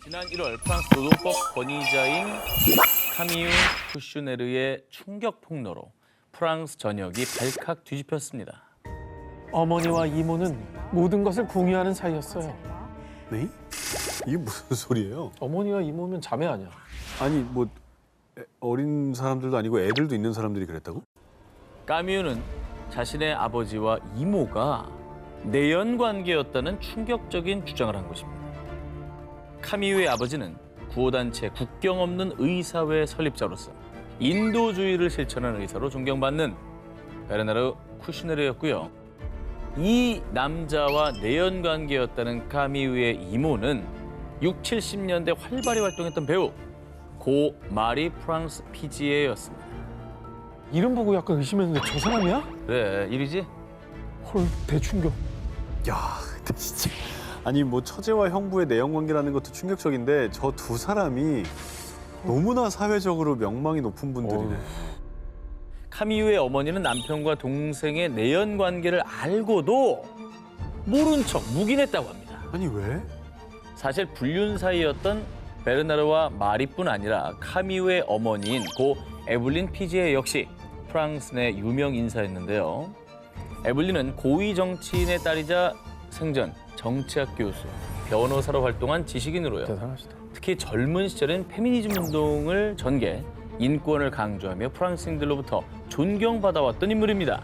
지난 1월 프랑스 노동법 권위자인 카미유 쿠슈네르의 충격 폭로로 프랑스 전역이 발칵 뒤집혔습니다. 어머니와 이모는 모든 것을 공유하는 사이였어요. 네? 이게 무슨 소리예요? 어머니와 이모면 자매 아니야. 아니 뭐 어린 사람들도 아니고 애들도 있는 사람들이 그랬다고? 까미유는 자신의 아버지와 이모가 내연 관계였다는 충격적인 주장을 한 것입니다. 카미유의 아버지는 구호단체 국경 없는 의사회 설립자로서 인도주의를 실천하는 의사로 존경받는 베르나르 쿠슈네르였고요. 이 남자와 내연 관계였다는 카미유의 이모는 60, 70년대 활발히 활동했던 배우 고 마리 프랑스 피지에였습니다. 이름 보고 약간 의심했는데 저 사람이야? 그래, 일이지? 헐, 대충격. 야, 근데 진짜 아니 뭐 처제와 형부의 내연 관계라는 것도 충격적인데 저 두 사람이 너무나 사회적으로 명망이 높은 분들이네. 카미유의 어머니는 남편과 동생의 내연 관계를 알고도 모른 척 묵인했다고 합니다. 아니 왜? 사실 불륜 사이였던 베르나르와 마리뿐 아니라 카미유의 어머니인 고 에블린 피지에 역시 프랑스 내 유명 인사였는데요. 에블린은 고위 정치인의 딸이자 생전 정치학 교수, 변호사로 활동한 지식인으로요. 대단하시다. 특히 젊은 시절엔 페미니즘 운동을 전개, 인권을 강조하며 프랑스인들로부터 존경받아왔던 인물입니다.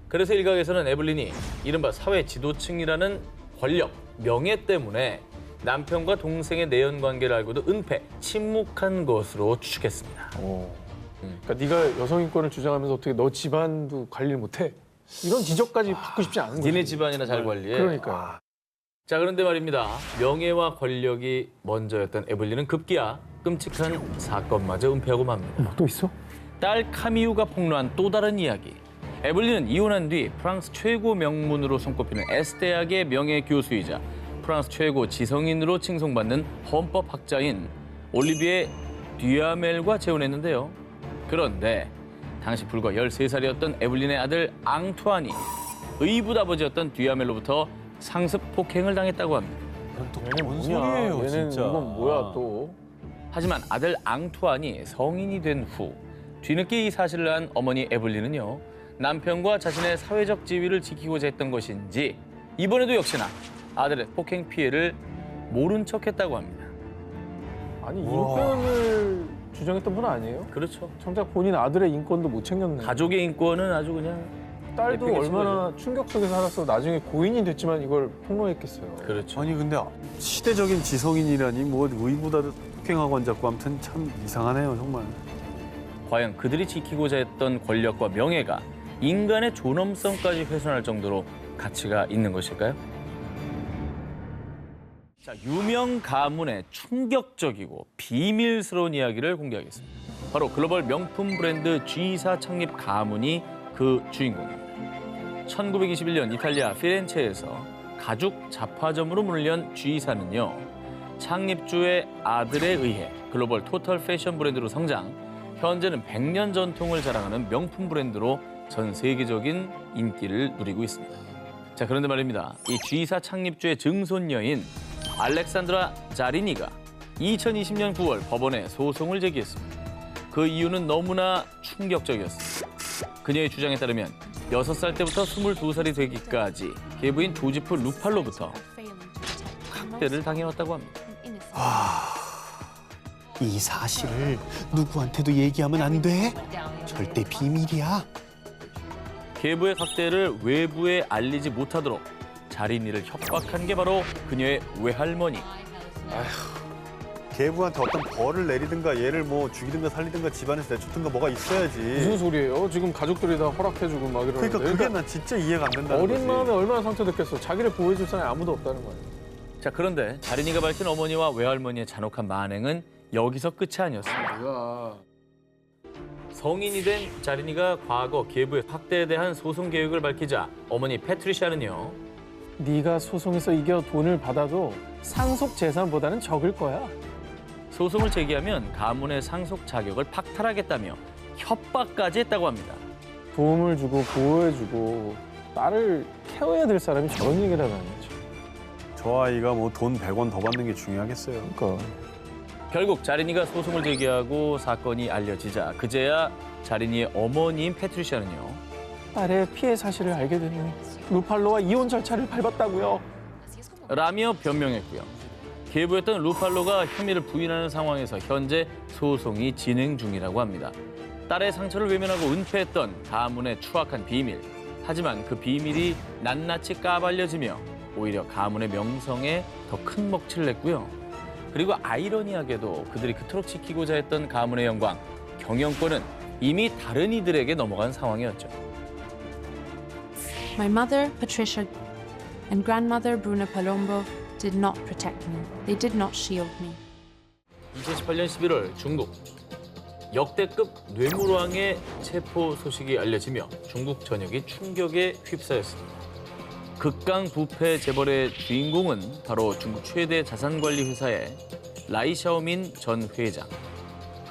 그래서 일각에서는 에블린이 이른바 사회 지도층이라는 권력, 명예 때문에 남편과 동생의 내연 관계를 알고도 은폐, 침묵한 것으로 추측했습니다. 그러니까 네가 여성 인권을 주장하면서 어떻게 너 집안도 관리를 못해? 이런 지적까지 받고 싶지 않은 거지. 니네 집안이나 잘 관리해. 그러니까. 자, 그런데 말입니다. 명예와 권력이 먼저였던 에블린은 급기야 끔찍한 사건마저 은폐하고 맙니다. 또 있어? 딸 카미유가 폭로한 또 다른 이야기. 에블린은 이혼한 뒤 프랑스 최고 명문으로 손꼽히는 에스대학의 명예 교수이자 프랑스 최고 지성인으로 칭송받는 헌법학자인 올리비에 듀아멜과 재혼했는데요. 그런데 당시 불과 13살이었던 에블린의 아들 앙투안이 의붓아버지였던 듀아멜로부터 상습 폭행을 당했다고 합니다. 뭔 소리예요, 얘는 진짜. 이건 뭐야 또? 하지만 아들 앙투안이 성인이 된 후 뒤늦게 이 사실을 안 어머니 에블린은요, 남편과 자신의 사회적 지위를 지키고자 했던 것인지 이번에도 역시나 아들의 폭행 피해를 모른 척했다고 합니다. 아니 우와. 인권을 주장했던 분 아니에요? 그렇죠. 정작 본인 아들의 인권도 못 챙겼네. 가족의 인권은 아주 그냥 딸도 내팽개 얼마나 충격 속에 살아서 나중에 고인이 됐지만 이걸 폭로했겠어요. 그렇죠. 아니 근데 시대적인 지성인이라니 뭐 의보다 폭행하고 앉았고 아무튼 참 이상하네요 정말. 과연 그들이 지키고자 했던 권력과 명예가 인간의 존엄성까지 훼손할 정도로 가치가 있는 것일까요? 자, 유명 가문의 충격적이고 비밀스러운 이야기를 공개하겠습니다. 바로 글로벌 명품 브랜드 G사 창립 가문이 그 주인공입니다. 1921년 이탈리아 피렌체에서 가죽 잡화점으로 문을 연 G사는요, 창립주의 아들에 의해 글로벌 토탈 패션 브랜드로 성장, 현재는 100년 전통을 자랑하는 명품 브랜드로 전 세계적인 인기를 누리고 있습니다. 자, 그런데 말입니다. 이 G사 창립주의 증손녀인 알렉산드라 자리니가 2020년 9월 법원에 소송을 제기했습니다. 그 이유는 너무나 충격적이었습니다. 그녀의 주장에 따르면 6살 때부터 22살이 되기까지 계부인 조지프 루팔로부터 학대를 당해왔다고 합니다. 이 사실을 누구한테도 얘기하면 안 돼. 절대 비밀이야. 계부의 학대를 외부에 알리지 못하도록 자린이를 협박한 게 바로 그녀의 외할머니. 계부한테 어떤 벌을 내리든가 얘를 뭐 죽이든가 살리든가 집안에서 내쫓든가 뭐가 있어야지. 무슨 소리예요? 지금 가족들이 다 허락해주고 막 이러는데. 그러니까 그게 난 진짜 이해가 안 된다는 어린 거지. 마음에 얼마나 상처됐겠어. 자기를 보호해줄 사람이 아무도 없다는 거예요. 자, 그런데 자린이가 밝힌 어머니와 외할머니의 잔혹한 만행은 여기서 끝이 아니었습니다. 뭐야. 성인이 된 자린이가 과거 계부의 학대에 대한 소송 계획을 밝히자 어머니 패트리샤는요, 네가 소송에서 이겨 돈을 받아도 상속 재산보다는 적을 거야. 소송을 제기하면 가문의 상속 자격을 박탈하겠다며 협박까지 했다고 합니다. 도움을 주고 보호해주고 딸을 케어해야 될 사람이 저런 얘기를 하다니. 저 아이가 뭐 돈 100원 더 받는 게 중요하겠어요. 그러니까 결국 자린이가 소송을 제기하고 사건이 알려지자 그제야 자린이의 어머니인 패트리샤는요. 딸의 피해 사실을 알게 되니 루팔로와 이혼 절차를 밟았다고요. 라며 변명했고요. 계부였던 루팔로가 혐의를 부인하는 상황에서 현재 소송이 진행 중이라고 합니다. 딸의 상처를 외면하고 은폐했던 가문의 추악한 비밀. 하지만 그 비밀이 낱낱이 까발려지며 오히려 가문의 명성에 더 큰 먹칠을 냈고요. 그리고 아이러니하게도 그들이 그토록 지키고자 했던 가문의 영광, 경영권은 이미 다른 이들에게 넘어간 상황이었죠. My mother, Patricia, and grandmother, Bruna Palombo, did not protect me. They did not shield me. 2018년 11월 중국 역대급 뇌물왕의 체포 소식이 알려지며 중국 전역이 충격에 휩싸였습니다. 극강부패 재벌의 주인공은 바로 중국 최대 자산관리 회사의 라이샤오민 전 회장.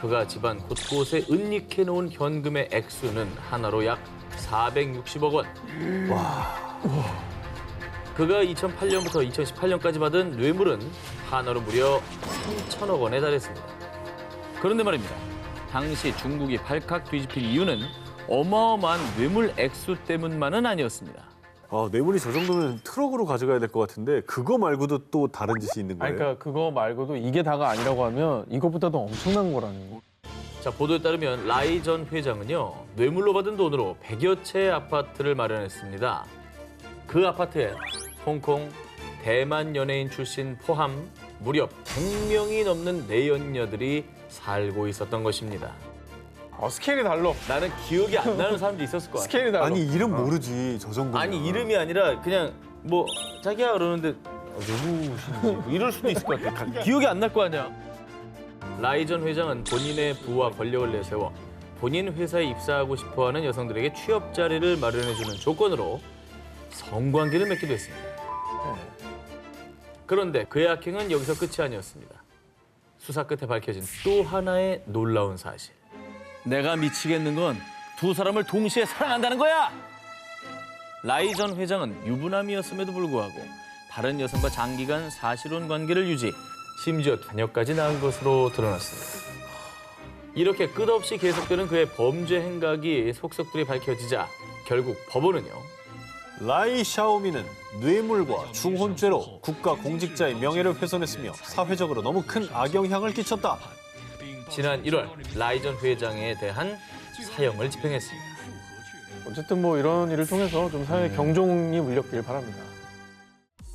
그가 집안 곳곳에 은닉해 놓은 현금의 액수는 하나로 약 460억 원. 그가 2008년부터 2018년까지 받은 뇌물은 하나로 무려 3천억 원에 달했습니다. 그런데 말입니다. 당시 중국이 발칵 뒤집힌 이유는 어마어마한 뇌물 액수 때문만은 아니었습니다. 뇌물이 저 정도면 트럭으로 가져가야 될 것 같은데 그거 말고도 또 다른 짓이 있는 거예요? 아니, 그러니까 그거 말고도 이게 다가 아니라고 하면 이것보다도 엄청난 거라는 거. 자, 보도에 따르면 라이 전 회장은요, 뇌물로 받은 돈으로 100여 채의 아파트를 마련했습니다. 그 아파트에 홍콩, 대만 연예인 출신 포함 무려 100명이 넘는 내연녀들이 살고 있었던 것입니다. 스케일이 달라. 나는 기억이 안 나는 사람도 있었을 것 같아. 스케일이 달라. 아니 이름 모르지 저 정도면. 아니 이름이 아니라 그냥 뭐 자기야 그러는데 누구신지 뭐 이럴 수도 있을 것 같아. 기억이 안 날 거 아니야. 라이 전 회장은 본인의 부와 권력을 내세워 본인 회사에 입사하고 싶어하는 여성들에게 취업 자리를 마련해주는 조건으로 성관계를 맺기도 했습니다. 그런데 그의 악행은 여기서 끝이 아니었습니다. 수사 끝에 밝혀진 또 하나의 놀라운 사실. 내가 미치겠는 건 두 사람을 동시에 사랑한다는 거야! 라이 전 회장은 유부남이었음에도 불구하고 다른 여성과 장기간 사실혼 관계를 유지, 심지어 자녀까지 낳은 것으로 드러났습니다. 이렇게 끝없이 계속되는 그의 범죄 행각이 속속들이 밝혀지자 결국 법원은요. 라이 샤오미는 뇌물과 중혼죄로 국가 공직자의 명예를 훼손했으며 사회적으로 너무 큰 악영향을 끼쳤다. 지난 1월 라이 전 회장에 대한 사형을 집행했습니다. 어쨌든 뭐 이런 일을 통해서 좀 사회 경종이 울렸길 바랍니다.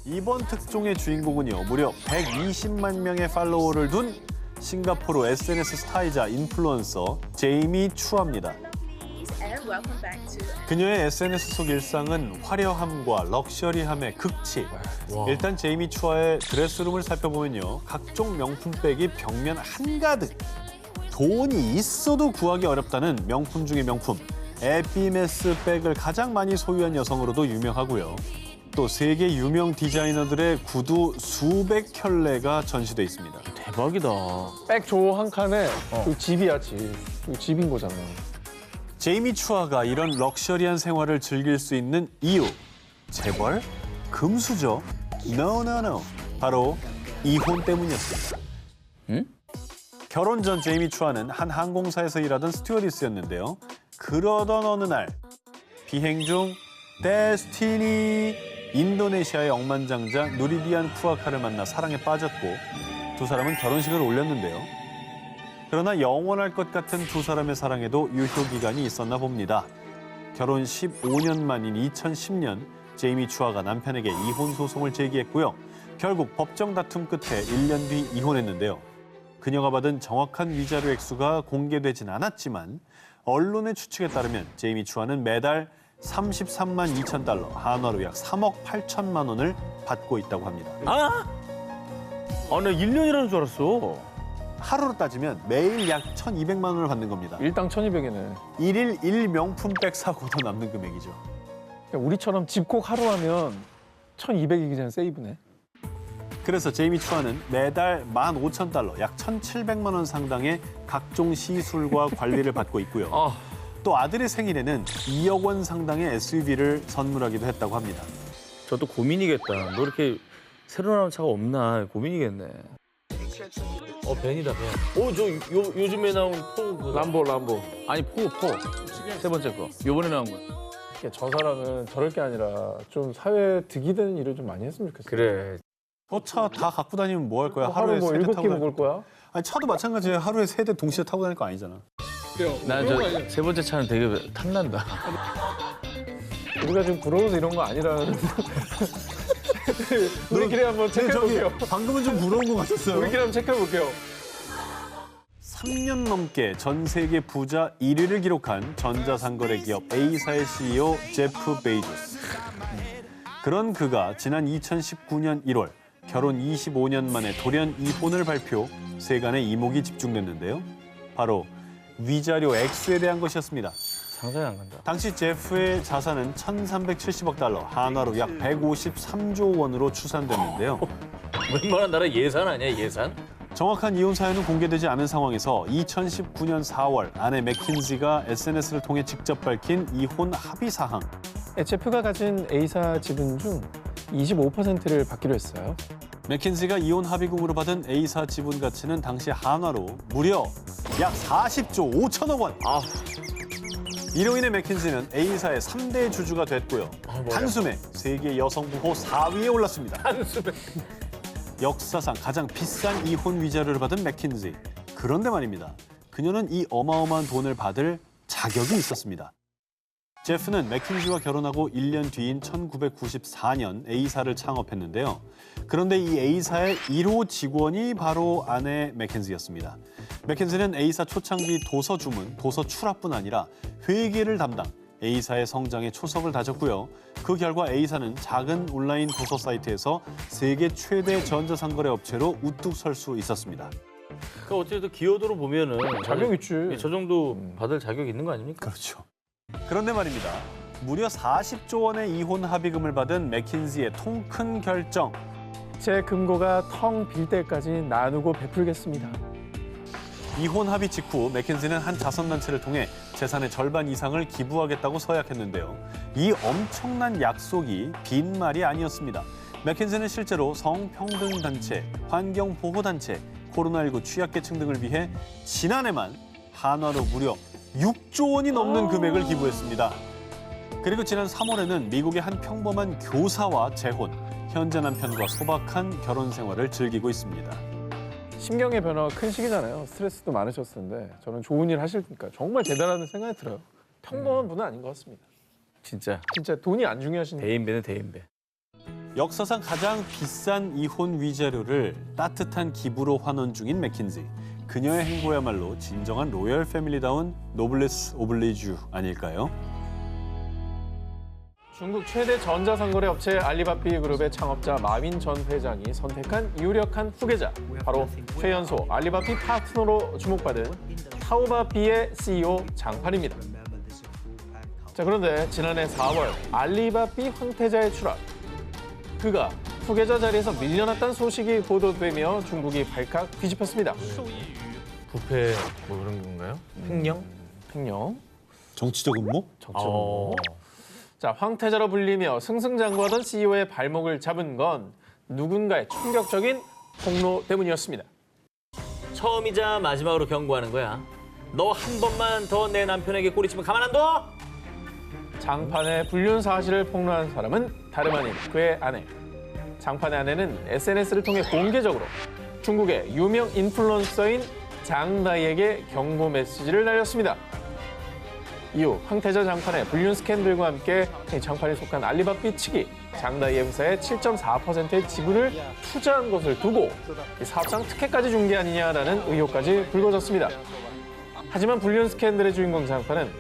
이번 특종의 주인공은요, 무려 120만 명의 팔로워를 둔 싱가포르 SNS 스타이자 인플루언서 제이미 추아입니다. 그녀의 SNS 속 일상은 화려함과 럭셔리함의 극치. 일단 제이미 추아의 드레스룸을 살펴보면요, 각종 명품백이 벽면 한가득. 돈이 있어도 구하기 어렵다는 명품 중의 명품, 에피메스 백을 가장 많이 소유한 여성으로도 유명하고요. 또 세계 유명 디자이너들의 구두 수백 켤레가 전시돼 있습니다. 대박이다. 백조 한 칸에 그 집이야, 집. 그 집인 거잖아. 제이미 추아가 이런 럭셔리한 생활을 즐길 수 있는 이유, 재벌? 금수저? No. 바로 이혼 때문이었습니다. 응? 결혼 전 제이미 추아는 한 항공사에서 일하던 스튜어디스였는데요. 그러던 어느 날 비행 중 데스티니 인도네시아의 억만장자 누리디안 푸아카를 만나 사랑에 빠졌고 두 사람은 결혼식을 올렸는데요. 그러나 영원할 것 같은 두 사람의 사랑에도 유효기간이 있었나 봅니다. 결혼 15년 만인 2010년 제이미 추아가 남편에게 이혼 소송을 제기했고요. 결국 법정 다툼 끝에 1년 뒤 이혼했는데요. 그녀가 받은 정확한 위자료 액수가 공개되진 않았지만 언론의 추측에 따르면 제이미 추아는 매달 33만 2천 달러, 한화로 약 3억 8천만 원을 받고 있다고 합니다. 나 1년이라는 줄 알았어. 하루로 따지면 매일 약 1,200만 원을 받는 겁니다. 일당 1,200이네. 일일 1명품백 사고도 남는 금액이죠. 우리처럼 집콕 하루 하면 1,200이기 전에 세이브네. 그래서 제이미 추아는 매달 15,000달러, 약 1,700만 원 상당의 각종 시술과 관리를 받고 있고요. 또 아들의 생일에는 2억 원 상당의 SUV를 선물하기도 했다고 합니다. 저도 고민이겠다. 너 이렇게 새로 나온 차가 없나 고민이겠네. 벤이다, 벤. 요즘에 나온 포. 람보. 아니, 포. 세 번째 거. 요번에 나온 거. 저 사람은 저럴 게 아니라 좀 사회에 득이 되는 일을 좀 많이 했으면 좋겠어. 그래. 차 다 갖고 다니면 뭐 할 거야? 하루에 뭐 7개 타고 먹을 거야? 아니 차도 마찬가지야. 하루에 3대 동시에 타고 다닐 거 아니잖아. 난 저 세 번째 차는 되게 탐난다. 우리가 지금 부러워서 이런 거 아니라는. 우리끼리 한번 체크해볼게요. 방금은 좀 부러운 것 같았어요. 우리끼리 한번 체크해볼게요. 3년 넘게 전 세계 부자 1위를 기록한 전자상거래 기업 A사의 CEO 제프 베이조스. 그런 그가 지난 2019년 1월 결혼 25년 만에 돌연 이혼을 발표, 세간의 이목이 집중됐는데요. 바로 위자료 액수에 대한 것이었습니다. 상상이 안 간다. 당시 제프의 자산은 1,370억 달러, 한화로 약 153조 원으로 추산됐는데요. 웬만한 나라 예산 아니야, 예산? 정확한 이혼 사유는 공개되지 않은 상황에서 2019년 4월 아내 맥킨지가 SNS를 통해 직접 밝힌 이혼 합의 사항. 제프가 가진 A사 지분 중 25%를 받기로 했어요. 맥킨지가 이혼 합의금으로 받은 A사 지분 가치는 당시 한화로 무려 약 40조 5천억 원. 이로 인해 맥킨지는 A사의 3대 주주가 됐고요. 단숨에 세계 여성 부호 4위에 올랐습니다. 한숨에. 역사상 가장 비싼 이혼 위자료를 받은 맥킨지. 그런데 말입니다. 그녀는 이 어마어마한 돈을 받을 자격이 있었습니다. 제프는 맥킨지와 결혼하고 1년 뒤인 1994년 A사를 창업했는데요. 그런데 이 A사의 1호 직원이 바로 아내 맥킨지였습니다. 맥킨지는 A사 초창기 도서 주문, 도서 출하뿐 아니라 회계를 담당, A사의 성장에 초석을 다졌고요. 그 결과 A사는 작은 온라인 도서 사이트에서 세계 최대 전자상거래 업체로 우뚝 설 수 있었습니다. 그러니까 어쨌든 기여도로 보면은 자격 있지. 저 정도 받을 자격 있는 거 아닙니까? 그렇죠. 그런데 말입니다. 무려 40조 원의 이혼 합의금을 받은 맥킨지의 통 큰 결정. 제 금고가 텅 빌 때까지 나누고 베풀겠습니다. 이혼 합의 직후 맥킨지는 한 자선단체를 통해 재산의 절반 이상을 기부하겠다고 서약했는데요. 이 엄청난 약속이 빈말이 아니었습니다. 맥킨지는 실제로 성평등단체, 환경보호단체, 코로나19 취약계층 등을 위해 지난해만 한화로 무려 6조 원이 넘는 금액을 기부했습니다. 그리고 지난 3월에는 미국의 한 평범한 교사와 재혼, 현재 남편과 소박한 결혼 생활을 즐기고 있습니다. 심경의 변화가 큰 시기잖아요. 스트레스도 많으셨을 텐데 저는 좋은 일 하시니까 정말 대단하다는 생각이 들어요. 평범한 분은 아닌 것 같습니다. 진짜 진짜 돈이 안 중요하신 대인배는 대인배. 역사상 가장 비싼 이혼 위자료를 따뜻한 기부로 환원 중인 맥킨지. 그녀의 행보야말로 진정한 로열 패밀리다운 노블레스 오블리주 아닐까요? 중국 최대 전자상거래 업체 알리바비 그룹의 창업자 마윈 전 회장이 선택한 유력한 후계자, 바로 최연소 알리바비 파트너로 주목받은 타오바비의 CEO 장판입니다. 자, 그런데 지난해 4월 알리바비 황태자의 추락, 그가 후계자 자리에서 밀려났다는 소식이 보도되며 중국이 발칵 뒤집혔습니다. 부패 뭐 그런 건가요? 횡령? 횡령, 정치적 음모? 정치범. 자, 황태자로 불리며 승승장구하던 CEO의 발목을 잡은 건 누군가의 충격적인 폭로 때문이었습니다. 처음이자 마지막으로 경고하는 거야. 너 한 번만 더 내 남편에게 꼬리치면 가만 안 둬! 장판의 불륜 사실을 폭로한 사람은 다름 아닌 그의 아내. 장판의 아내는 SNS를 통해 공개적으로 중국의 유명 인플루언서인 장다이에게 경고 메시지를 날렸습니다. 이후 황태자 장판의 불륜 스캔들과 함께 장판에 속한 알리바비 측이 장다이의 회사에 7.4%의 지분을 투자한 것을 두고 사업상 특혜까지 준 게 아니냐라는 의혹까지 불거졌습니다. 하지만 불륜 스캔들의 주인공 장판은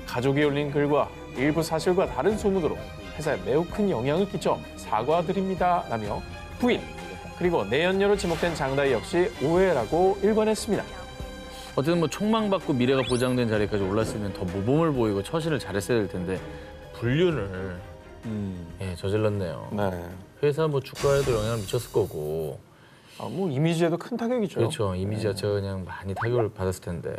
가족이 올린 글과 일부 사실과 다른 소문으로 회사에 매우 큰 영향을 끼쳐 사과드립니다라며 부인, 그리고 내연녀로 지목된 장다이 역시 오해라고 일관했습니다. 어쨌든 뭐 총망받고 미래가 보장된 자리까지 올랐으면 더 모범을 보이고 처신을 잘했어야 될 텐데 불륜을 저질렀네요. 네. 회사 뭐 주가에도 영향을 미쳤을 거고. 뭐 이미지에도 큰 타격이죠. 그렇죠. 이미지 자체가 그냥 많이 타격을 받았을 텐데.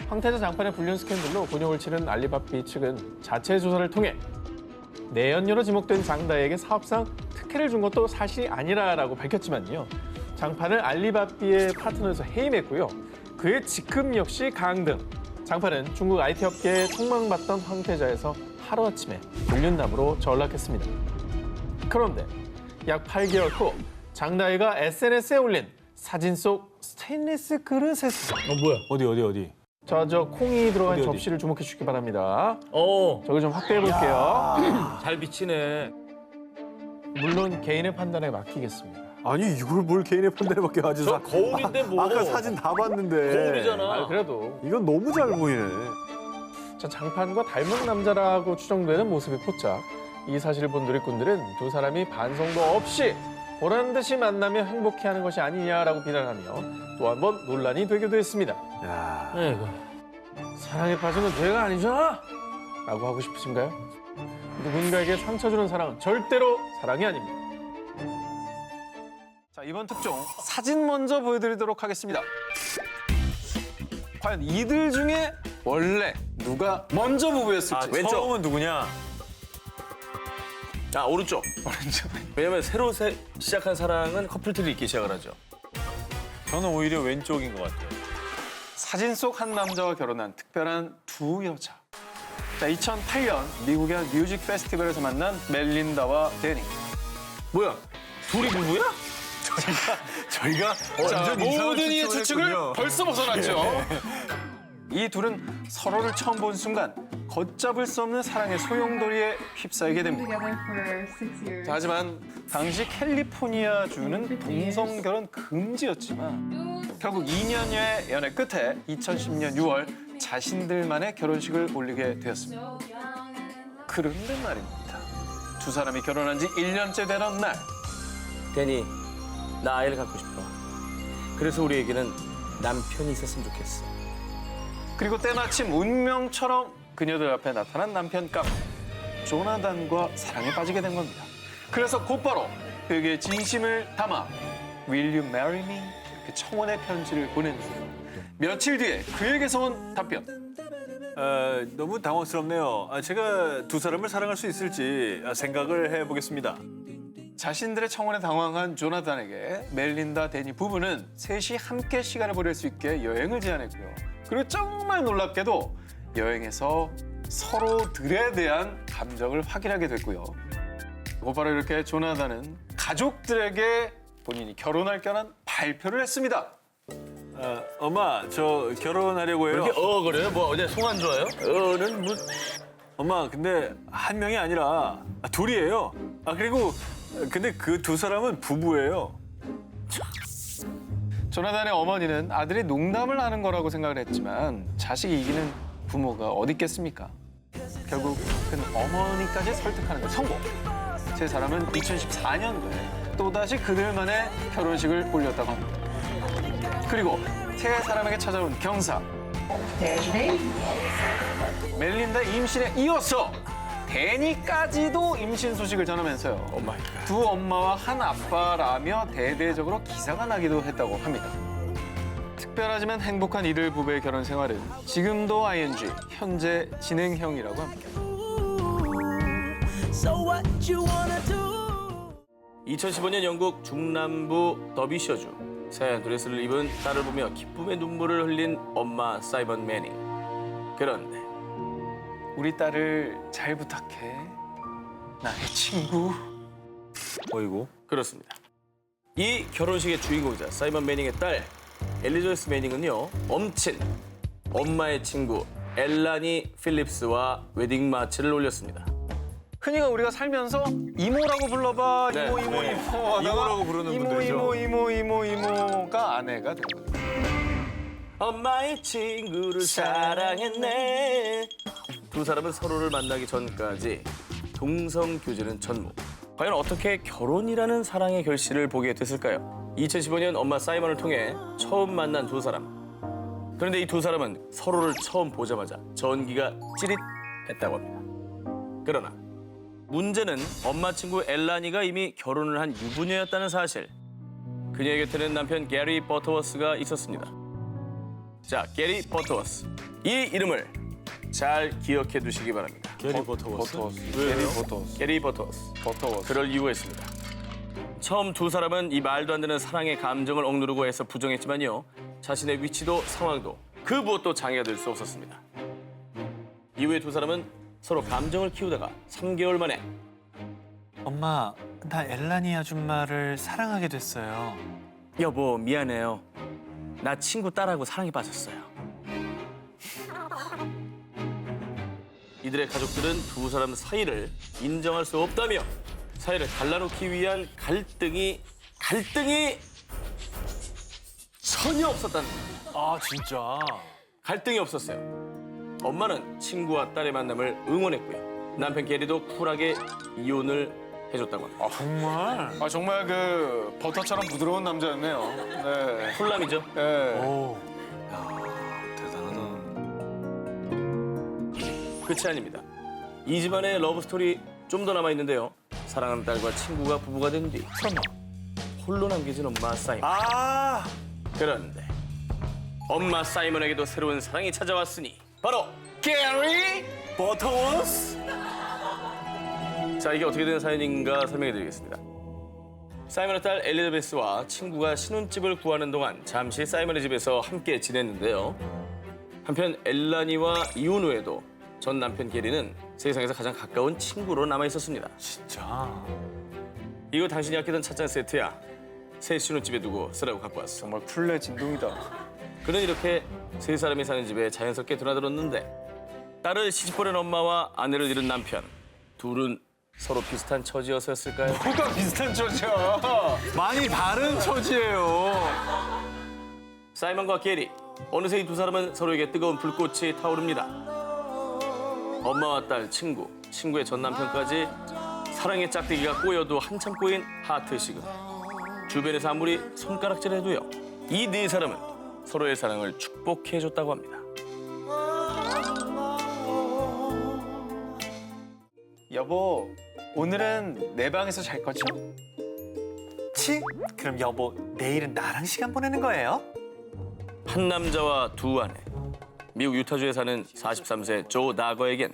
황태자 장판의 불륜 스캔들로 곤욕을 치른 알리바비 측은 자체 조사를 통해 내연녀로 지목된 장다혜에게 사업상 특혜를 준 것도 사실이 아니라고 밝혔지만요. 장판을 알리바비의 파트너에서 해임했고요. 그의 직급 역시 강등. 장판은 중국 IT 업계에 촉망받던 황태자에서 하루아침에 불륜남으로 전락했습니다. 그런데 약 8개월 후 장다혜가 SNS에 올린 사진 속 스테인리스 그릇에서 뭐야? 어디? 저 콩이 들어간 어디? 접시를 주목해 주시기 바랍니다. 어, 저걸 좀 확대해 볼게요. 잘 비치네. 물론 개인의 판단에 맡기겠습니다. 아니 이걸 뭘 개인의 판단에 맡겨가지고 저 거울인데 뭐. 아까 사진 다 봤는데 거울이잖아. 그래도 이건 너무 잘 보이네. 저 장판과 닮은 남자라고 추정되는 모습의 포착. 이 사실을 본 누리꾼들은 두 사람이 반성도 없이 보란 듯이 만나며 행복해하는 것이 아니냐라고 비난하며 또 한 번 논란이 되기도 했습니다. 야, 아이고. 사랑에 빠진 건 죄가 아니잖아! 라고 하고 싶으신가요? 누군가에게 상처 주는 사랑은 절대로 사랑이 아닙니다. 자, 이번 특종 사진 먼저 보여드리도록 하겠습니다. 과연 이들 중에 원래 누가 먼저 부부였을지. 왼쪽. 처음은 누구냐? 아, 오른쪽. 왜냐면 새로 시작한 사랑은 커플들이 있기 시작을 하죠. 저는 오히려 왼쪽인 것 같아요. 사진 속 한 남자와 결혼한 특별한 두 여자. 자, 2008년 미국의 한 뮤직 페스티벌에서 만난 멜린다와 데니. 뭐야? 둘이 부부야? 저희가 자, 모든 이의 추측을 했군요. 벌써 벗어났죠. 이 둘은 서로를 처음 본 순간 걷잡을 수 없는 사랑의 소용돌이에 휩싸이게 됩니다. 자, 하지만 당시 캘리포니아주는 동성 결혼 금지였지만 결국 2년여의 연애 끝에 2010년 6월 자신들만의 결혼식을 올리게 되었습니다. 그런데 말입니다. 두 사람이 결혼한 지 1년째 되던 날 데니, 나 아이를 갖고 싶어. 그래서 우리에게는 남편이 있었으면 좋겠어. 그리고 때마침 운명처럼 그녀들 앞에 나타난 남편 깡 조나단과 사랑에 빠지게 된 겁니다. 그래서 곧바로 그에게 진심을 담아 Will you marry me? 이렇게 청혼의 편지를 보낸 후 며칠 뒤에 그에게서 온 답변. 너무 당황스럽네요. 제가 두 사람을 사랑할 수 있을지 생각을 해보겠습니다. 자신들의 청혼에 당황한 조나단에게 멜린다 데니 부부는 셋이 함께 시간을 보낼 수 있게 여행을 제안했고요. 그리고 정말 놀랍게도 여행에서 서로들에 대한 감정을 확인하게 됐고요. 곧바로 이렇게 조나단은 가족들에게 본인이 결혼할 겨난 발표를 했습니다. 엄마, 저 결혼하려고 해요. 이렇게 그래요? 뭐 어제 송 안 좋아요? 는 뭐. 엄마, 근데 한 명이 아니라 둘이에요. 그리고 근데 그 두 사람은 부부예요. 조나단의 어머니는 아들이 농담을 하는 거라고 생각을 했지만 자식이 이기는 부모가 어디 있겠습니까? 결국 그는 어머니까지 설득하는 데 성공. 세 사람은 2014년도에 또다시 그들만의 결혼식을 올렸다고 합니다. 그리고 세 사람에게 찾아온 경사. 멜린다 임신에 이어서 데니까지도 임신 소식을 전하면서요. 두 엄마와 한 아빠라며 대대적으로 기사가 나기도 했다고 합니다. 특별하지만 행복한 이들 부부의 결혼 생활은 지금도 ING, 현재 진행형이라고 합니다. 2015년 영국 중남부 더비셔주 새하얀 드레스를 입은 딸을 보며 기쁨의 눈물을 흘린 엄마 사이먼 매닝. 그런데 우리 딸을 잘 부탁해. 나의 친구. 어이구. 그렇습니다. 이 결혼식의 주인공이자 사이먼 매닝의 딸 엘리자베스 매닝은요, 엄친 엄마의 친구 엘라니 필립스와 웨딩 마치를 올렸습니다. 흔히가 우리가 살면서 이모라고 불러봐. 네. 이모. 이모라고 부르는 분들이죠. 이모가 아내가 된 거죠. 엄마의 친구를 사랑했네. 두 사람은 서로를 만나기 전까지 동성 교제는 전무. 과연 어떻게 결혼이라는 사랑의 결실을 보게 됐을까요? 2015년 엄마 사이먼을 통해 처음 만난 두 사람. 그런데 이 두 사람은 서로를 처음 보자마자 전기가 찌릿했다고 합니다. 그러나 문제는 엄마 친구 엘라니가 이미 결혼을 한 유부녀였다는 사실. 그녀의 곁에는 남편 게리 버터워스가 있었습니다. 자, 게리 버터워스. 이 이름을 잘 기억해 두시기 바랍니다. 게리 버터워스. 게리 버터워스. 그럴 이유가 있습니다. 처음 두 사람은 이 말도 안 되는 사랑의 감정을 억누르고 해서 부정했지만요. 자신의 위치도 상황도 그 무엇도 장애가 될 수 없었습니다. 이후에 두 사람은 서로 감정을 키우다가 3개월 만에 엄마, 나 엘라니 아줌마를 사랑하게 됐어요. 여보 미안해요. 나 친구 딸하고 사랑에 빠졌어요. 이들의 가족들은 두 사람 사이를 인정할 수 없다며 사이를 갈라놓기 위한 갈등이 전혀 없었다는 거예요. 아 진짜. 갈등이 없었어요. 엄마는 친구와 딸의 만남을 응원했고요. 남편 게리도 쿨하게 이혼을 해줬다고 합니다. 정말. 아 정말 그 버터처럼 부드러운 남자였네요. 네. 쿨남이죠. 네. 오. 야 대단하다. 끝이 아닙니다. 이 집안의 러브 스토리 좀 더 남아 있는데요. 사랑하는 딸과 친구가 부부가 된 뒤 설마 홀로 남겨진 엄마 사이먼. 아. 그런데 엄마 사이먼에게도 새로운 사랑이 찾아왔으니 바로 게리 버터워스. 자, 이게 어떻게 된 사연인가 설명해드리겠습니다. 사이먼의 딸 엘리자베스와 친구가 신혼집을 구하는 동안 잠시 사이먼의 집에서 함께 지냈는데요. 한편 엘라니와 이혼 후에도 전 남편 게리는 세상에서 가장 가까운 친구로 남아 있었습니다. 진짜. 이거 당신이 아끼던 찻잔 세트야. 새 신혼집에 두고 쓰라고 갖고 왔어. 정말 풀레 진동이다. 그는 이렇게 세 사람이 사는 집에 자연스럽게 드나들었는데 딸을 시집보낸 엄마와 아내를 잃은 남편 둘은 서로 비슷한 처지여서였을까요? 뭐가 비슷한 처지야. 많이 다른 처지예요. 사이먼과 게리 어느새 이 두 사람은 서로에게 뜨거운 불꽃이 타오릅니다. 엄마와 딸, 친구의 전 남편까지 사랑의 짝대기가 꼬여도 한참 꼬인 하트식은 주변에서 아무리 손가락질해도요. 이 네 사람은 서로의 사랑을 축복해줬다고 합니다. 여보, 오늘은 내 방에서 잘 거죠? 치? 그럼 여보, 내일은 나랑 시간 보내는 거예요? 한 남자와 두 아내. 미국 유타주에 사는 43세 조 나거에겐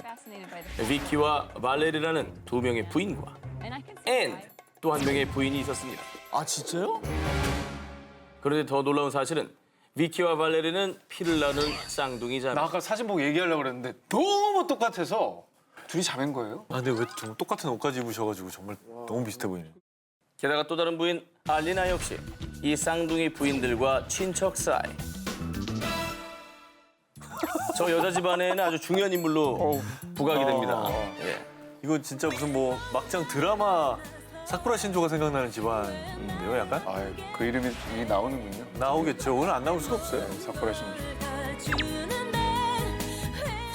비키와 발레리라는 두 명의 부인과 앤 또 한 명의 부인이 있었습니다. 아 진짜요? 그런데 더 놀라운 사실은 비키와 발레리는 피를 나눈 쌍둥이 자매. 나 아까 사진 보고 얘기하려고 그랬는데 너무 똑같아서 둘이 자매인 거예요? 아 근데 왜 정말 똑같은 옷까지 입으셔가지고 정말 너무 비슷해 보이네. 게다가 또 다른 부인 알리나 역시 이 쌍둥이 부인들과 친척 사이. 저 여자 집안에는 아주 중요한 인물로 부각이 됩니다. 예. 이거 진짜 무슨 뭐 막장 드라마 사쿠라 신조가 생각나는 집안인데요, 약간? 아그 이름이 나오는군요. 나오겠죠. 오늘 안 나올 수가 없어요. 사쿠라 신주.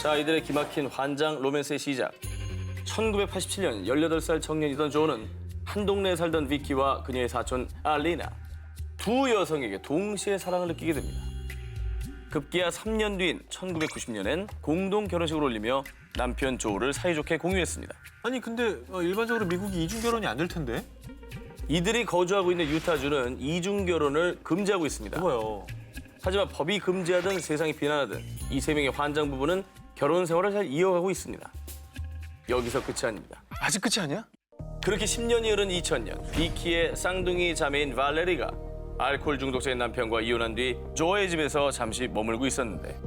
자, 이들의 기막힌 환장 로맨스의 시작. 1987년 18살 청년이던 조는 한 동네에 살던 비키와 그녀의 사촌 알리나 두 여성에게 동시에 사랑을 느끼게 됩니다. 급기야 3년 뒤인 1990년엔 공동 결혼식을 올리며 남편 조를 사이좋게 공유했습니다. 아니 근데 일반적으로 미국이 이중 결혼이 안 될 텐데? 이들이 거주하고 있는 유타주는 이중 결혼을 금지하고 있습니다. 뭐요? 하지만 법이 금지하든 세상이 비난하든 이 세 명의 환장 부부는 결혼 생활을 잘 이어가고 있습니다. 여기서 끝이 아닙니다. 아직 끝이 아니야? 그렇게 10년이 흐른 2000년 비키의 쌍둥이 자매인 발레리가 알코올 중독자인 남편과 이혼한 뒤 조의 집에서 잠시 머물고 있었는데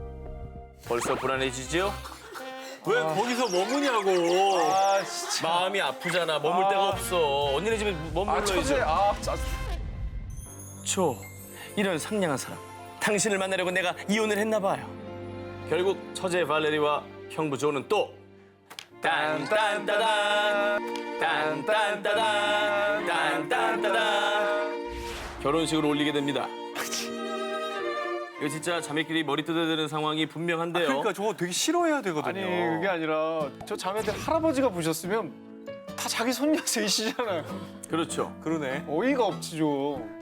벌써 불안해지지요? 왜 거기서 머무냐고. 아 진짜. 마음이 아프잖아. 머물 데가 없어. 언니네 집에 아 처제. 머물러야죠. 아 짜. 조, 이런 상냥한 사람. 당신을 만나려고 내가 이혼을 했나 봐요. 결국 처제 발레리와 형부 조는 또 딴딴따단 딴딴따단 딴딴따단 결혼식을 올리게 됩니다. 이거 진짜 자매끼리 머리 뜯어야 되는 상황이 분명한데요. 그러니까 저거 되게 싫어해야 되거든요. 아니 그게 아니라 저 자매들 할아버지가 보셨으면 다 자기 손녀 셋이잖아요. 그렇죠. 그러네. 어이가 없지 좀.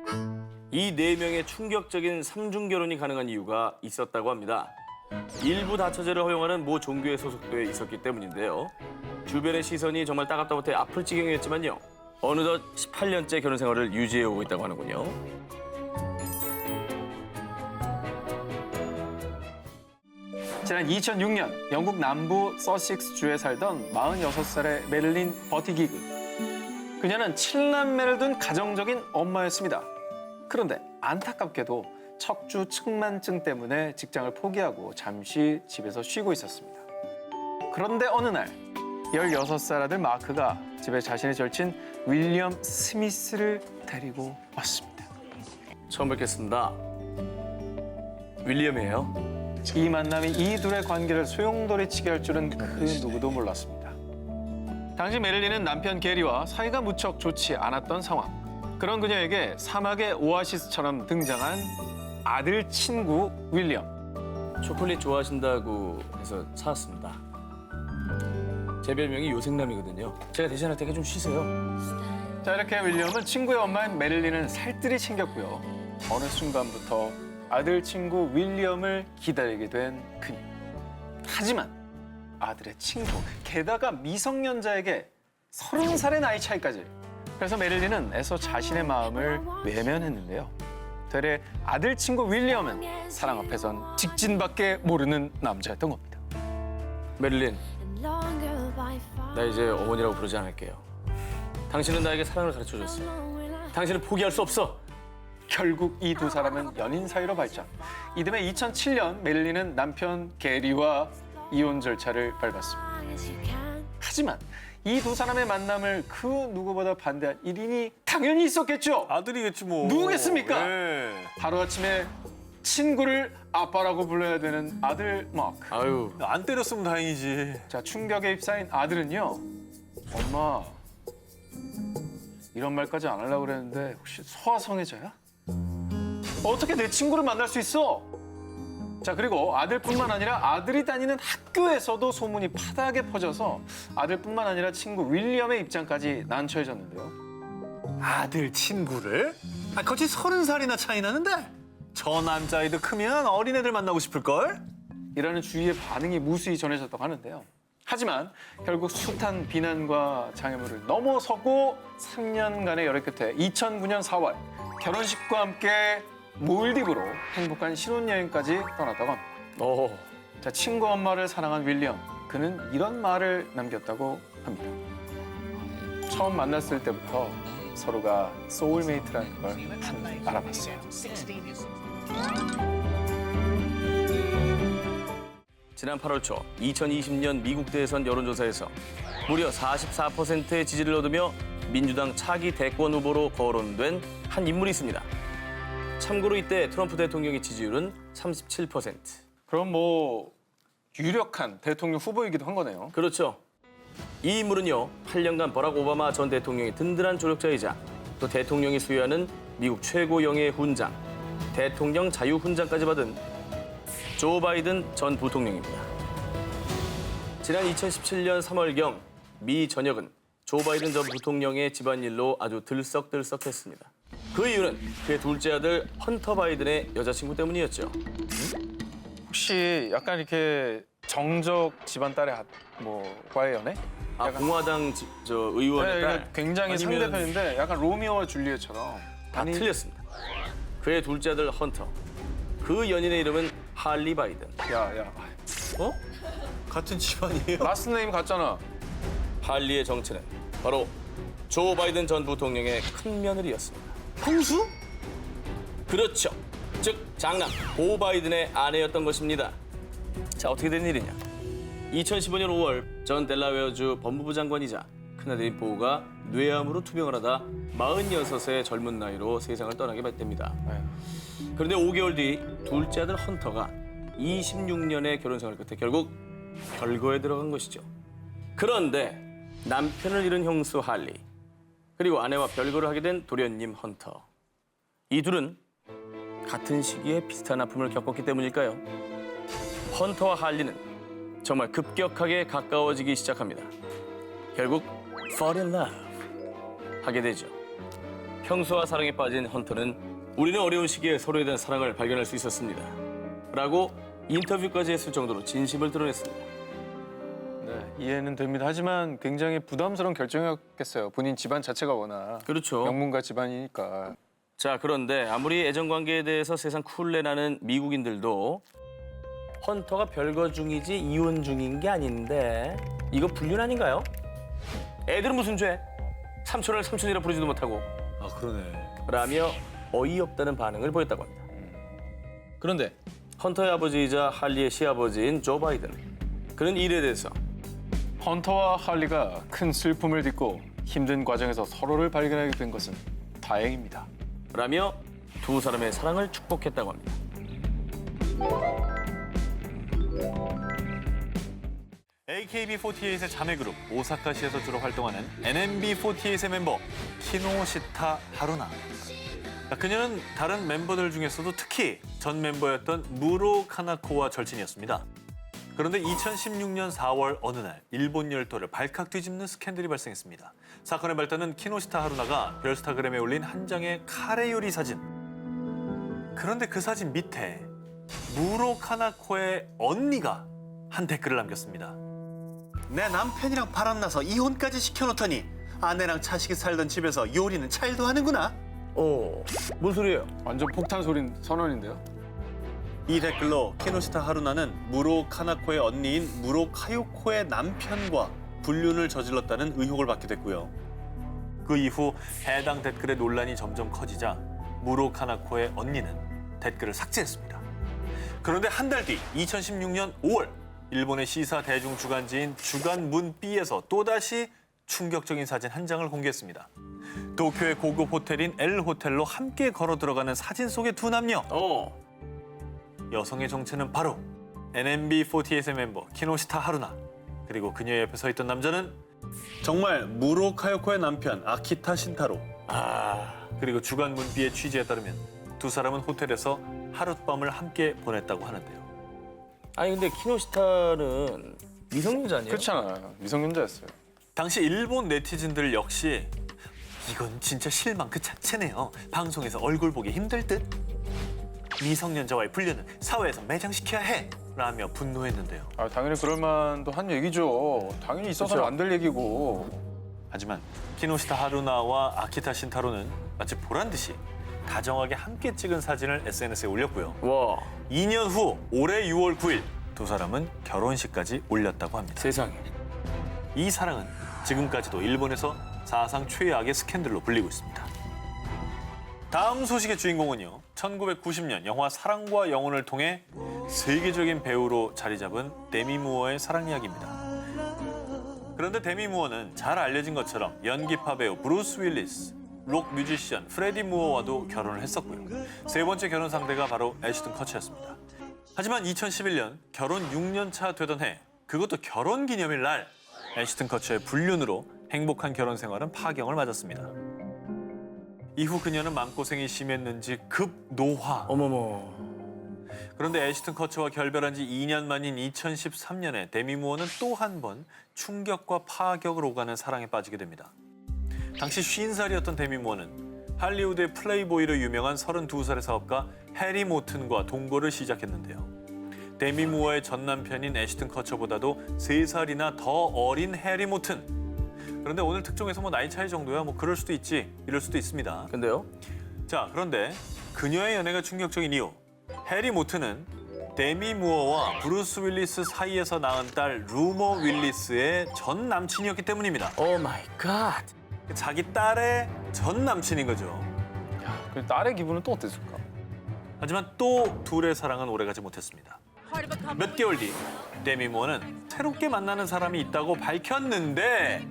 이 네 명의 충격적인 삼중 결혼이 가능한 이유가 있었다고 합니다. 일부 다처제를 허용하는 모 종교에 소속돼 있었기 때문인데요. 주변의 시선이 정말 따갑다 못해 아플 지경이었지만요. 어느덧 18년째 결혼 생활을 유지해오고 있다고 하는군요. 지난 2006년 영국 남부 서식스주에 살던 46살의 메릴린 버티기그. 그녀는 7남매를 둔 가정적인 엄마였습니다. 그런데 안타깝게도 척추 측만증 때문에 직장을 포기하고 잠시 집에서 쉬고 있었습니다. 그런데 어느 날 16살 아들 마크가 집에 자신의 절친 윌리엄 스미스를 데리고 왔습니다. 처음 뵙겠습니다. 윌리엄이에요. 이 만남이 이 둘의 관계를 소용돌이치게 할 줄은 그 누구도 몰랐습니다. 당시 메릴린은 남편 게리와 사이가 무척 좋지 않았던 상황. 그런 그녀에게 사막의 오아시스처럼 등장한 아들 친구 윌리엄. 초콜릿 좋아하신다고 해서 사왔습니다. 제 별명이 요생남이거든요. 제가 대신할 테니까 좀 쉬세요. 자, 이렇게 윌리엄은 친구의 엄마인 메릴린을 살뜰히 챙겼고요. 어느 순간부터 아들 친구 윌리엄을 기다리게 된 그녀. 하지만 아들의 친구, 게다가 미성년자에게 30살의 나이 차이까지. 그래서 메릴린은 애써 자신의 마음을 외면했는데요. 되레 아들 친구 윌리엄은 사랑 앞에선 직진밖에 모르는 남자였던 겁니다. 메릴린, 나 이제 어머니라고 부르지 않을게요. 당신은 나에게 사랑을 가르쳐줬어. 당신은 포기할 수 없어. 결국 이 두 사람은 연인 사이로 발전. 이듬해 2007년 메릴린은 남편 게리와 이혼 절차를 밟았습니다. 하지만 이 두 사람의 만남을 그 누구보다 반대한 1인이 당연히 있었겠죠. 아들이겠지 뭐. 누구겠습니까? 네. 하루아침에 친구를 아빠라고 불러야 되는 아들 마크. 아유, 안 때렸으면 다행이지. 자, 충격에 휩싸인 아들은요. 엄마, 이런 말까지 안 하려고 그랬는데 혹시 소아성애자야? 어떻게 내 친구를 만날 수 있어? 자, 그리고 아들뿐만 아니라 아들이 다니는 학교에서도 소문이 파다하게 퍼져서 아들뿐만 아니라 친구 윌리엄의 입장까지 난처해졌는데요. 아들 친구를? 아, 거치 30살이나 차이 나는데? 저 남자아이도 크면 어린애들 만나고 싶을걸? 이라는 주위의 반응이 무수히 전해졌다고 하는데요. 하지만 결국 숱한 비난과 장애물을 넘어서고 3년간의 열애 끝에 2009년 4월 결혼식과 함께 몰디브로 행복한 신혼여행까지 떠났다고 합니다. 자, 친구 엄마를 사랑한 윌리엄, 그는 이런 말을 남겼다고 합니다. 처음 만났을 때부터 서로가 소울메이트라는 걸 한눈에 알아봤어요. 지난 8월 초 2020년 미국 대선 여론조사에서 무려 44%의 지지를 얻으며 민주당 차기 대권 후보로 거론된 한 인물이 있습니다. 참고로 이때 트럼프 대통령의 지지율은 37%. 그럼 뭐 유력한 대통령 후보이기도 한 거네요. 그렇죠. 이 인물은요, 8년간 버락 오바마 전 대통령의 든든한 조력자이자 또 대통령이 수여하는 미국 최고 영예의 훈장, 대통령 자유 훈장까지 받은 조 바이든 전 부통령입니다. 지난 2017년 3월경 미 전역은 조 바이든 전 부통령의 집안일로 아주 들썩들썩했습니다. 그 이유는 그의 둘째 아들 헌터 바이든의 여자친구 때문이었죠. 혹시 약간 이렇게 정적 집안 딸의 과의 연애? 아, 공화당 의원의 네, 딸. 굉장히 아니면- 상대편인데 약간 로미오와 줄리엣처럼. 다 틀렸습니다. 그의 둘째 아들 헌터. 그 연인의 이름은 할리 바이든. 야. 어? 같은 집안이에요? 라스트 네임 같잖아. 할리의 정체는 바로 조 바이든 전 부통령의 큰 며느리였습니다. 형수? 그렇죠. 즉 장남 보 바이든의 아내였던 것입니다. 자, 어떻게 된 일이냐? 2015년 5월 전 델라웨어주 법무부 장관이자 큰아들인 보가 뇌암으로 투병을 하다 46의 젊은 나이로 세상을 떠나게 됩니다. 그런데 5개월 뒤 둘째 아들 헌터가 26년의 결혼 생활 끝에 결국 별거에 들어간 것이죠. 그런데 남편을 잃은 형수 할리, 그리고 아내와 별거를 하게 된 도련님 헌터. 이 둘은 같은 시기에 비슷한 아픔을 겪었기 때문일까요? 헌터와 할리는 정말 급격하게 가까워지기 시작합니다. 결국 fall in love 하게 되죠. 형수와 사랑에 빠진 헌터는 우리는 어려운 시기에 서로에 대한 사랑을 발견할 수 있었습니다. 라고 인터뷰까지 했을 정도로 진심을 드러냈습니다. 네, 이해는 됩니다. 하지만 굉장히 부담스러운 결정이었겠어요. 본인 집안 자체가 워낙 그렇죠. 명문가 집안이니까. 자, 그런데 아무리 애정 관계에 대해서 세상 쿨레나는 미국인들도 헌터가 별거 중이지 이혼 중인 게 아닌데 이거 불륜 아닌가요? 애들은 무슨 죄? 삼촌을 삼촌이라 부르지도 못하고 아, 그러네. 라며 어이없다는 반응을 보였다고 합니다. 그런데 헌터의 아버지이자 할리의 시아버지인 조 바이든. 그는 일에 대해서 헌터와 할리가 큰 슬픔을 딛고 힘든 과정에서 서로를 발견하게 된 것은 다행입니다. 라며 두 사람의 사랑을 축복했다고 합니다. AKB48의 자매 그룹 오사카시에서 주로 활동하는 NMB48의 멤버 키노시타 하루나. 그녀는 다른 멤버들 중에서도 특히 전 멤버였던 무로 카나코와 절친이었습니다. 그런데 2016년 4월 어느 날 일본 열도를 발칵 뒤집는 스캔들이 발생했습니다. 사건의 발단은 키노시타 하루나가 별스타그램에 올린 한 장의 카레 요리 사진. 그런데 그 사진 밑에 무로 카나코의 언니가 한 댓글을 남겼습니다. 내 남편이랑 바람나서 이혼까지 시켜놓더니 아내랑 자식이 살던 집에서 요리는 잘도 하는구나. 뭔 소리예요? 완전 폭탄 소린 선언인데요. 이 댓글로 키노시타 하루나는 무로 카나코의 언니인 무로 카요코의 남편과 불륜을 저질렀다는 의혹을 받게 됐고요. 그 이후 해당 댓글의 논란이 점점 커지자 무로 카나코의 언니는 댓글을 삭제했습니다. 그런데 한 달 뒤 2016년 5월 일본의 시사 대중 주간지인 주간 문비에서 또다시 충격적인 사진 한 장을 공개했습니다. 도쿄의 고급 호텔인 L 호텔로 함께 걸어 들어가는 사진 속의 두 남녀. 여성의 정체는 바로 NMB48의 멤버 키노시타 하루나. 그리고 그녀의 옆에 서 있던 남자는 정말 무로 카요코의 남편 아키타 신타로. 그리고 주간 문비의 취재에 따르면 두 사람은 호텔에서 하룻밤을 함께 보냈다고 하는데요. 아니 근데 키노시타는 미성년자 아니에요? 그렇잖아요. 미성년자였어요. 당시 일본 네티즌들 역시 이건 진짜 실망 그 자체네요. 방송에서 얼굴 보기 힘들 듯. 미성년자와의 불륜은 사회에서 매장시켜야 해. 라며 분노했는데요. 당연히 그럴 만도 한 얘기죠. 당연히 있어서는 안 될 얘기고. 하지만 키노시타 하루나와 아키타 신타로는 마치 보란 듯이 다정하게 함께 찍은 사진을 SNS에 올렸고요. 와 2년 후 올해 6월 9일 두 사람은 결혼식까지 올렸다고 합니다. 세상에. 이 사랑은 지금까지도 일본에서 사상 최악의 스캔들로 불리고 있습니다. 다음 소식의 주인공은요. 1990년 영화 사랑과 영혼을 통해 세계적인 배우로 자리 잡은 데미 무어의 사랑 이야기입니다. 그런데 데미 무어는 잘 알려진 것처럼 연기파 배우 브루스 윌리스, 록 뮤지션 프레디 무어와도 결혼을 했었고요. 세 번째 결혼 상대가 바로 애쉬튼 커처였습니다. 하지만 2011년 결혼 6년 차 되던 해, 그것도 결혼 기념일 날 애쉬튼 커처의 불륜으로 행복한 결혼 생활은 파경을 맞았습니다. 이후 그녀는 마음고생이 심했는지 급노화. 어머머. 그런데 애쉬튼 커처와 결별한 지 2년 만인 2013년에 데미 무어는 또 한 번 충격과 파격을 오가는 사랑에 빠지게 됩니다. 당시 50살이었던 데미 무어는 할리우드의 플레이보이로 유명한 32살의 사업가 해리 모튼과 동거를 시작했는데요. 데미 무어의 전 남편인 애쉬튼 커처보다도 3살이나 더 어린 해리 모튼. 그런데 오늘 특종에서 나이 차이 정도야 그럴 수도 있지, 이럴 수도 있습니다. 근데요? 자, 그런데 그녀의 연애가 충격적인 이유. 해리 모튼은 데미 무어와 브루스 윌리스 사이에서 낳은 딸 루머 윌리스의 전 남친이었기 때문입니다. 오 마이 갓. 자기 딸의 전 남친인 거죠. 그 딸의 기분은 또 어땠을까? 하지만 또 둘의 사랑은 오래가지 못했습니다. 몇 개월 뒤 데미 무어는 새롭게 만나는 사람이 있다고 밝혔는데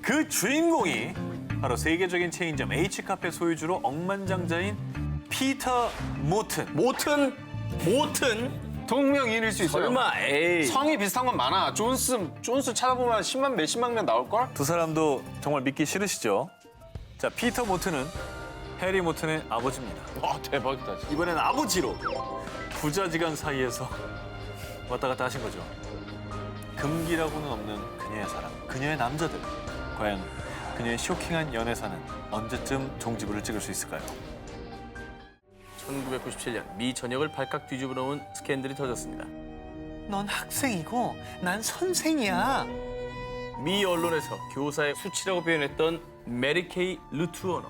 그 주인공이 바로 세계적인 체인점 H카페 소유주로 억만장자인 피터 모튼. 모튼? 동명이인일 수 있어요. 설마 에이. 성이 비슷한 건 많아. 존스 찾아보면 10만 몇십만 명 나올걸? 두 사람도 정말 믿기 싫으시죠? 자, 피터 모튼은 해리 모튼의 아버지입니다. 와 대박이다. 진짜. 이번엔 아버지로 부자지간 사이에서 왔다 갔다 하신 거죠. 금기라고는 없는 그녀의 사랑, 그녀의 남자들. 과연 그녀의 쇼킹한 연애사는 언제쯤 종지부를 찍을 수 있을까요? 1997년 미 전역을 발칵 뒤집어 놓은 스캔들이 터졌습니다. 넌 학생이고 난 선생이야. 미 언론에서 교사의 수치라고 표현했던 메리 케이 루투어너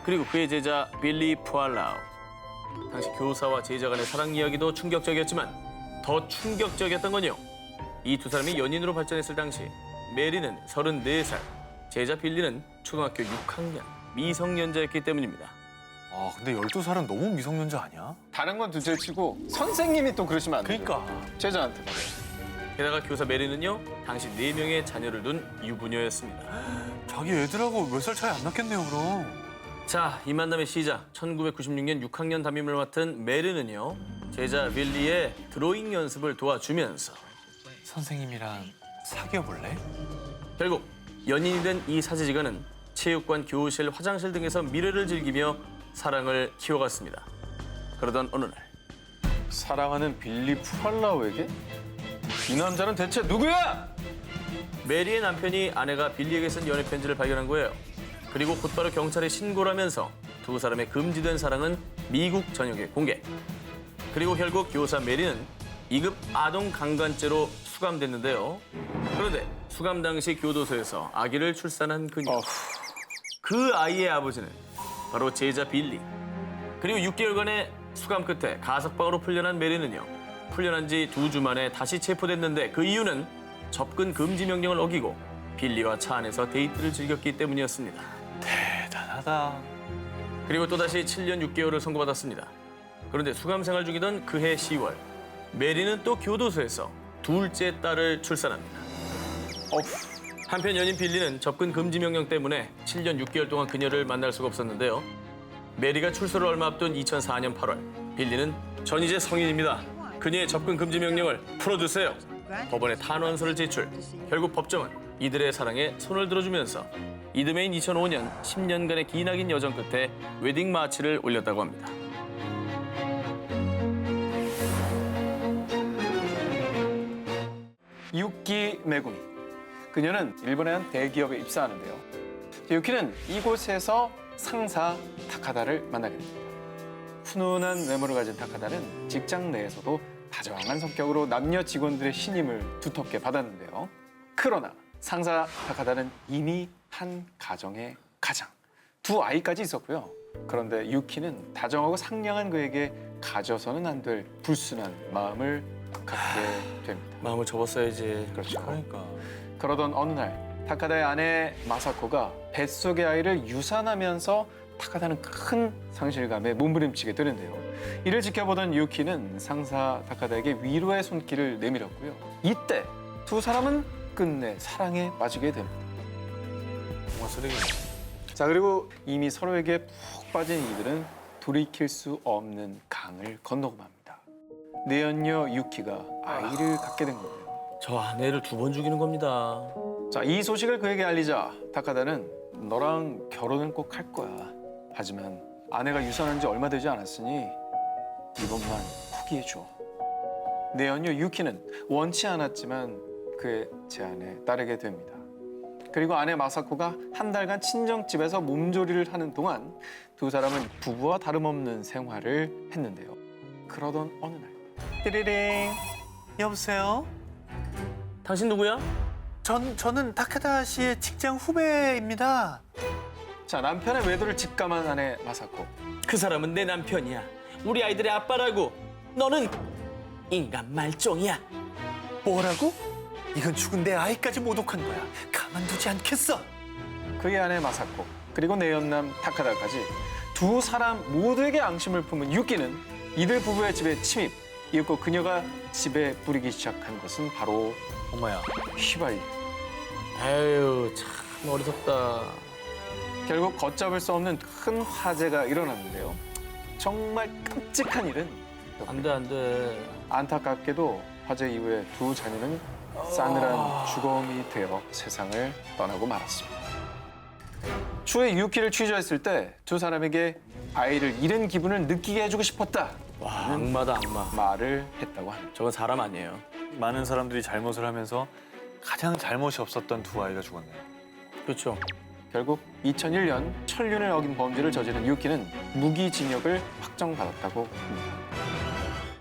그리고 그의 제자 빌리 푸알라우. 당시 교사와 제자 간의 사랑 이야기도 충격적이었지만 더 충격적이었던 건요. 이 두 사람이 연인으로 발전했을 당시 메리는 34살, 제자 빌리는 초등학교 6학년 미성년자였기 때문입니다. 아, 근데 12살은 너무 미성년자 아니야? 다른 건 둘째치고 선생님이 또 그러시면 안 돼요. 그러니까. 제자한테. 게다가 교사 메리는요, 당시 4명의 자녀를 둔 유부녀였습니다. 자기 애들하고 몇 살 차이 안 났겠네요, 그럼. 자, 이 만남의 시작. 1996년 6학년 담임을 맡은 메리는요, 제자 빌리의 드로잉 연습을 도와주면서 선생님이랑 사귀어 볼래? 결국 연인이 된 이 사제지간은 체육관, 교실, 화장실 등에서 미래를 즐기며 사랑을 키워갔습니다. 그러던 어느 날 사랑하는 빌리 프랄라오에게? 이 남자는 대체 누구야? 메리의 남편이 아내가 빌리에게 쓴 연애 편지를 발견한 거예요. 그리고 곧바로 경찰에 신고를 하면서 두 사람의 금지된 사랑은 미국 전역에 공개. 그리고 결국 교사 메리는 2급 아동 강간죄로 수감됐는데요. 그런데 수감 당시 교도소에서 아기를 출산한 그녀. 그 아이의 아버지는 바로 제자 빌리. 그리고 6개월간의 수감 끝에 가석방으로 풀려난 메리는요. 풀려난 지 2주 만에 다시 체포됐는데 그 이유는 접근 금지 명령을 어기고 빌리와 차 안에서 데이트를 즐겼기 때문이었습니다. 대단하다. 그리고 또다시 7년 6개월을 선고받았습니다. 그런데 수감 생활 중이던 그해 10월 메리는 또 교도소에서 둘째 딸을 출산합니다. 한편 연인 빌리는 접근 금지 명령 때문에 7년 6개월 동안 그녀를 만날 수가 없었는데요. 메리가 출소를 얼마 앞둔 2004년 8월 빌리는 전 이제 성인입니다. 그녀의 접근 금지 명령을 풀어주세요. 법원에 탄원서를 제출. 결국 법정은 이들의 사랑에 손을 들어주면서 이듬해인 2005년 10년간의 기나긴 여정 끝에 웨딩 마치를 올렸다고 합니다. 유키 메구미. 그녀는 일본의 한 대기업에 입사하는데요. 유키는 이곳에서 상사 타카다를 만나게 됩니다. 훈훈한 외모를 가진 타카다는 직장 내에서도 다정한 성격으로 남녀 직원들의 신임을 두텁게 받았는데요. 그러나 상사 타카다는 이미 한 가정의 가장, 2아이까지 있었고요. 그런데 유키는 다정하고 상냥한 그에게 가져서는 안 될 불순한 마음을 갖게 됩니다. 마음을 접었어야지. 그렇죠. 그러니까. 그러던 어느 날 타카다의 아내 마사코가 뱃속의 아이를 유산하면서 타카다는 큰 상실감에 몸부림치게 되는데요. 이를 지켜보던 유키는 상사 타카다에게 위로의 손길을 내밀었고요. 이때 두 사람은 끝내 사랑에 빠지게 됩니다. 정말 쓰레기네. 자, 그리고 이미 서로에게 푹 빠진 이들은 돌이킬 수 없는 강을 건너고 맙니다. 내연녀 유키가 아이를 갖게 된 거예요. 저 아내를 2번 죽이는 겁니다. 자, 이 소식을 그에게 알리자 타카다는 너랑 결혼은 꼭 할 거야. 하지만 아내가 유산한 지 얼마 되지 않았으니 이번만 포기해줘. 내연녀 유키는 원치 않았지만 그의 제안에 따르게 됩니다. 그리고 아내 마사코가 한 달간 친정집에서 몸조리를 하는 동안 두 사람은 부부와 다름없는 생활을 했는데요. 그러던 어느 날 띠리링. 여보세요? 당신 누구야? 저는 타카다 씨의 직장 후배입니다. 자, 남편의 외도를 직감한 아내 마사코. 그 사람은 내 남편이야. 우리 아이들의 아빠라고. 너는 인간 말종이야. 뭐라고? 이건 죽은 내 아이까지 모독한 거야. 가만두지 않겠어. 그의 아내 마사코 그리고 내연남 타카다까지 두 사람 모두에게 앙심을 품은 유키는 이들 부부의 집에 침입. 이윽고 그녀가 집에 뿌리기 시작한 것은 바로 엄마야. 휘발유. 아유, 참 어리석다. 결국 걷잡을 수 없는 큰 화재가 일어났는데요. 정말 끔찍한 일은 안 돼, 안 돼. 안타깝게도 화재 이후에 두 자녀는 싸늘한 주검이 되어 세상을 떠나고 말았습니다. 추후에 유키를 취조했을 때 두 사람에게 아이를 잃은 기분을 느끼게 해주고 싶었다. 와, 악마다, 악마. 말을 했다고 합니다. 저건 사람 아니에요. 많은 사람들이 잘못을 하면서 가장 잘못이 없었던 두 아이가 죽었네요. 그렇죠. 결국 2001년 천륜을 어긴 범죄를 저지른 유키는 무기징역을 확정받았다고 합니다.